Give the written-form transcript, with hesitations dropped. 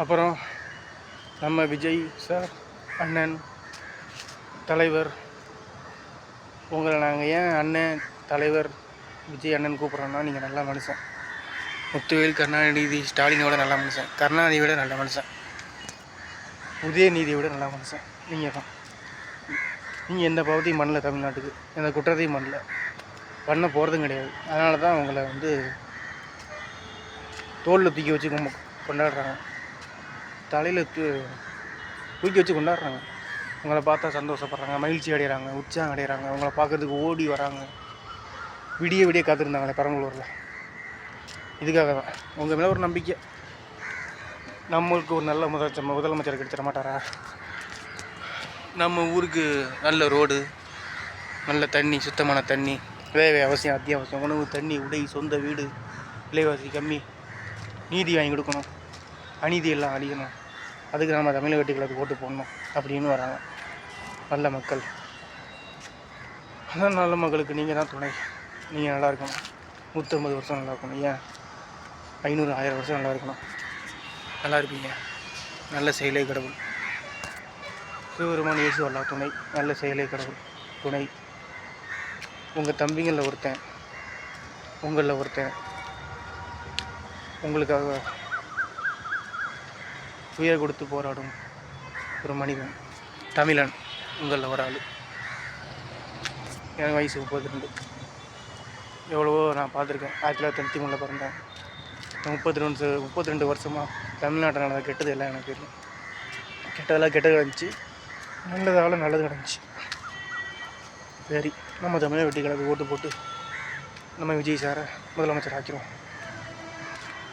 அப்புறம் நம்ம விஜய் சார், அண்ணன், தலைவர், உங்களை நாங்கள் ஏன் அண்ணன், தலைவர், விஜய் அண்ணன் கூப்பிட்றோன்னா, நீங்கள் நல்ல மனுஷன். முத்துவேல், கருணாநிதி, ஸ்டாலினோட நல்ல மனுஷன், கருணாநிதியை விட நல்ல மனுஷன், உதயநிதியை விட நல்ல மனுஷன் நீங்கள் தான். நீங்கள் எந்த பாவத்தையும் பண்ணல, தமிழ்நாட்டுக்கு எந்த குற்றத்தையும் பண்ண போகிறதும் கிடையாது. அதனால தான் உங்களை தோளில் தூக்கி வச்சு கொண்டாடுறாங்க, தலையில் தூக்கி வச்சு கொண்டாடுறாங்க. உங்களை பார்த்தா சந்தோஷப்படுறாங்க, மகிழ்ச்சி அடைகிறாங்க, உற்சாகம் அடைகிறாங்க. உங்களை பார்க்குறதுக்கு ஓடி வராங்க. விடிய காத்திருந்தாங்களே பெரம்பலூரில், இதுக்காக தான். உங்கள் மேலே ஒரு நம்பிக்கை. நம்மளுக்கு ஒரு நல்ல முதலமைச்சர் கிடைச்சிட மாட்டாரா? நம்ம ஊருக்கு நல்ல ரோடு, நல்ல தண்ணி, சுத்தமான தண்ணி, தேவை அவசியம், அத்தியாவசியம். உணவு, தண்ணி, உடை, சொந்த வீடு, விலைவாசி கம்மி, நீதி வாங்கி கொடுக்கணும், அநீதி எல்லாம் அழிக்கணும். அதுக்கு நம்ம தமிழக வெற்றிகளுக்கு ஓட்டு போடணும் அப்படின்னு வராங்க நல்ல மக்கள். அதான் நல்ல மக்களுக்கு நீங்கள் தான் துணை. நீங்கள் நல்லா இருக்கணும், 150 வருஷம் நல்லா இருக்கணும், ஏன் 500 1000 வருஷம் நல்லா இருக்கணும். நல்லா இருப்பீங்க. நல்ல செயலே கடவுள். சிவபெருமான் இயேசு அல்லா துணை. நல்ல செயலே கடவுள் துணை. உங்கள் தம்பிங்களில் ஒருத்தன் உங்களுக்காக உயிர் கொடுத்து போராடும் ஒரு மனிதன், தமிழன், உங்களில் ஒரு ஆள். எனக்கு வயசு 32. எவ்வளவோ நான் பார்த்துருக்கேன். 1993 பிறந்தேன். 32 வருஷமாக தமிழ்நாட்டில் நடந்த கெட்டது எல்லாம் எனக்கு தெரியும். கெட்டது கிடந்துச்சு, நல்லது கிடந்துச்சு. சரி, நம்ம தமிழக வெற்றி கழகத்துக்கு ஓட்டு போட்டு நம்ம விஜய் சாரை முதலமைச்சர் ஆக்கிடுவோம்.